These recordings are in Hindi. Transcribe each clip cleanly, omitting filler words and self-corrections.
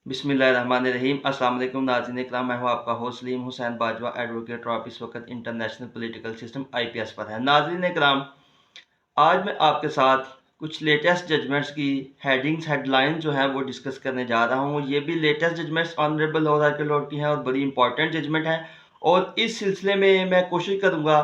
बिस्मिल्लाहिर्रहमानिर्रहीम। अस्सलाम वालेकुम नाज़रीन इकराम, मैं हूं आपका होस्ट सलीम हुसैन बाजवा, एडवोकेट। और आप इस वक्त इंटरनेशनल पॉलिटिकल सिस्टम IPS पर है। नाज़रीन इकराम, आज मैं आपके साथ कुछ लेटेस्ट जजमेंट्स की हेडलाइंस जो हैं वो डिस्कस करने जा रहा हूं। ये भी latest judgments honourable lord high court lord की हैं और बड़ी इंपॉर्टेंट जजमेंट है। और इस सिलसिले में मैं कोशिश करूंगा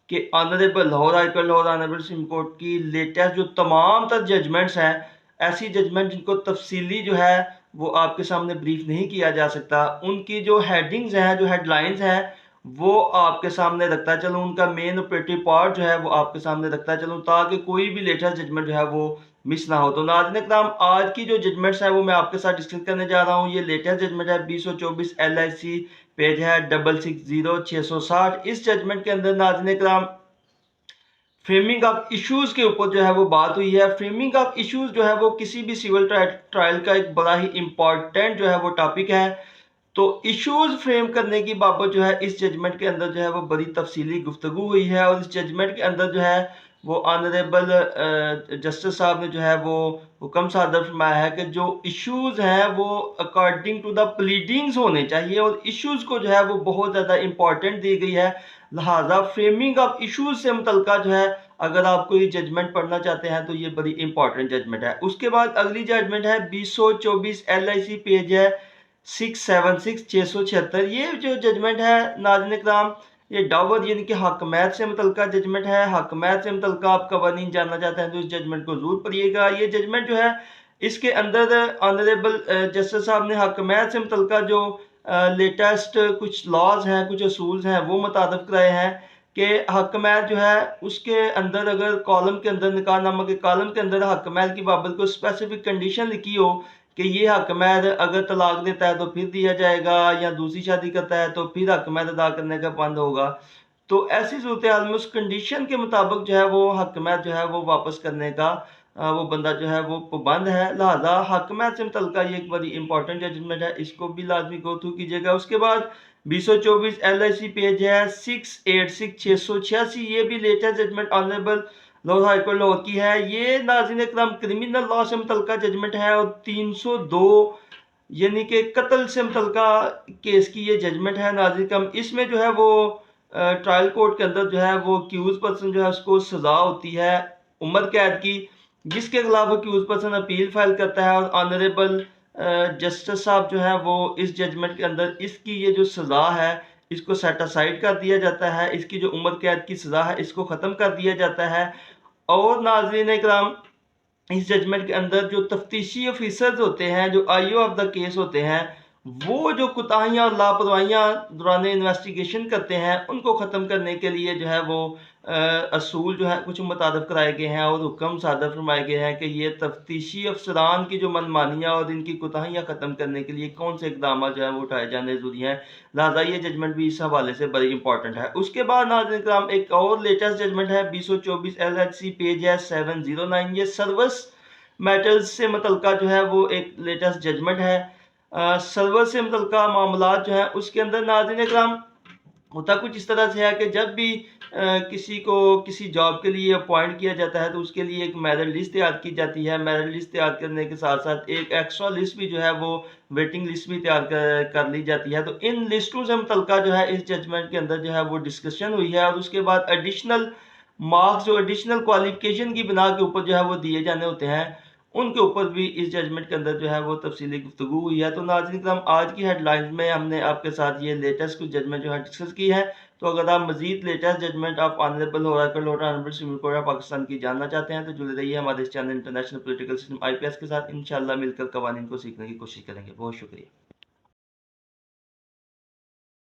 कि honourable Lahore high court Lord honourable supreme court की लेटेस्ट जो तमाम तर जजमेंट्स हैं, ऐसी जजमेंट जिनको तफसीली जो है वो आपके सामने ब्रीफ नहीं किया जा सकता, उनकी जो हेडिंग्स हैं, जो हेडलाइंस हैं, वो आपके सामने रखता चलूँ। उनका मेन ऑपरेटिव पार्ट जो है वो आपके सामने रखता चलूँ, ताकि कोई भी लेटेस्ट जजमेंट जो है वो मिस ना हो। तो नाज़रीन इकराम, आज की जो जजमेंट्स है वो मैं आपके साथ डिस्कस करने जा रहा हूँ। ये लेटेस्ट जजमेंट है 2024 LIC, पेज है 660660। इस जजमेंट के अंदर नाज़रीन इकराम फ्रेमिंग ऑफ इश्यूज के ऊपर जो है वो बात हुई है। फ्रेमिंग ऑफ इश्यूज जो है वो किसी भी सिविल ट्रायल का एक बड़ा ही इंपॉर्टेंट जो है वो टॉपिक है। तो इश्यूज फ्रेम करने की बाबत जो है इस जजमेंट के अंदर जो है वो बड़ी तफसीली गुफ्तगू हुई है। और इस जजमेंट के अंदर जो है वो ऑनरेबल जस्टिस साहब ने जो है वो हुक्म सादर फरमाया है कि जो इश्यूज हैं वो अकॉर्डिंग टू द प्लीडिंग्स होने चाहिए, और इश्यूज को जो है वो बहुत ज़्यादा इंपॉर्टेंट दी गई है। लिहाजा फ्रेमिंग ऑफ इश्यूज से मुतल्लिका जो है, अगर आप कोई जजमेंट पढ़ना चाहते हैं तो ये बड़ी इंपॉर्टेंट जजमेंट है। उसके बाद अगली जजमेंट है 2024 LIC, पेज है 676 ये जो जजमेंट है नाज़रीन इकराम, ये डावर यानी कि हकमैत से मुतल्लिका जजमेंट है। हकमैत से मुतल्लिका आप कवानीन जानना चाहते हैं तो इस जजमेंट को जरूर पढ़िएगा। ये जजमेंट जो है इसके अंदर ऑनरेबल जस्टिस साहब ने हकमैत से मुतल्लिका जो लेटेस्ट कुछ लॉज हैं, कुछ असूल्स हैं, वो मुतारिफ कराए हैं कि हकमैल जो है उसके अंदर अगर कॉलम के अंदर निकाहनामा के कॉलम के अंदर हकमैल की बाबत को स्पेसिफिक कंडीशन लिखी हो कि ये हकमैल अगर तलाक देता है तो फिर दिया जाएगा, या दूसरी शादी करता है तो फिर हकमैल अदा करने का बंद होगा, तो ऐसी सूरत हाल में उस कंडीशन के मुताबिक जो है वो हकमैल जो है वो वापस करने का वो बंदा जो है वो पाबंद है। लिहाजा हकमैल से मुतल्लिका ये एक बड़ी इंपॉर्टेंट जजमेंट है, इसको भी लाजमी गो थ्रू कीजिएगा। उसके बाद 2024 LIC, पेज है 686686, ये भी latest judgment honourable lord high court Lahore की है। ये नाज़रीन इकराम क्रिमिनल लॉ से मुतल्लिका जजमेंट है और 302 यानी कि कत्ल से मुतल्लिका केस की ये जजमेंट है। नाज़रीन इकराम, इसमें जो है वो ट्रायल कोर्ट के अंदर जो है वो अक्यूज पर्सन जो है उसको सजा होती है उम्र कैद की, जिसके खिलाफ अक्यूज पर्सन अपील फाइल करता है। और ऑनरेबल जस्टिस साहब जो है वो इस जजमेंट के अंदर इसकी ये जो सज़ा है इसको सेट असाइड कर दिया जाता है, इसकी जो उम्र कैद की सज़ा है इसको ख़त्म कर दिया जाता है। और नाज़रीन इकराम, इस जजमेंट के अंदर जो तफ्तीशी ऑफिसर्स होते हैं, जो IO ऑफ द केस होते हैं, वो जो कोताहियाँ और लापरवाहियाँ दौरान इन्वेस्टिगेशन करते हैं उनको ख़त्म करने के लिए जो है वो असूल जो है कुछ मुतारिफ कराए गए हैं और हुक्म सादर फरमाए गए हैं कि ये तफ्तीशी अफसरान की जो मनमानियाँ और इनकी कोताहियाँ ख़त्म करने के लिए कौन से इकदाम जो है वो उठाए जाने ज़रूरी हैं। लिहाजा ये जजमेंट भी इस हवाले से बड़ी इंपॉर्टेंट है। उसके बाद नाज़रीन इकराम एक और लेटेस्ट जजमेंट है 2024 LHC, पेज है 709, ये सर्विस मैटर्स से मुतल्लिका जो है वो एक लेटेस्ट जजमेंट है। सर्वर से मुतल्लिका मामला जो है उसके अंदर नाज़रीन इकराम होता कुछ इस तरह से है कि जब भी किसी को किसी जॉब के लिए अपॉइंट किया जाता है तो उसके लिए एक मेरिट लिस्ट तैयार की जाती है। मेरिट लिस्ट तैयार करने के साथ साथ एक एक्स्ट्रा लिस्ट भी जो है वो वेटिंग लिस्ट भी तैयार कर ली जाती है। तो इन लिस्टों से मुतल्लिका जो है इस जजमेंट के अंदर जो है वो डिस्कशन हुई है। और उसके बाद एडिशनल मार्क्स जो एडिशनल क्वालिफिकेशन की बिना के ऊपर जो है वो दिए जाने होते हैं, उनके ऊपर भी इस जजमेंट के अंदर जो है वो तफसीली गुफ्तगू हुई है। तो नाज़रीन इकराम, आज की हेडलाइंस में हमने आपके साथ ये लेटेस्ट कुछ जजमेंट जो है डिस्कस की है। तो अगर आप मजीद लेटेस्ट जजमेंट आप honourable honourable supreme court of Pakistan की जानना चाहते हैं तो जुड़े रहिए हमारे इस channel international political system IPS के साथ। इंशाल्लाह मिलकर कवानीन को सीखने की कोशिश करेंगे। बहुत शुक्रिया।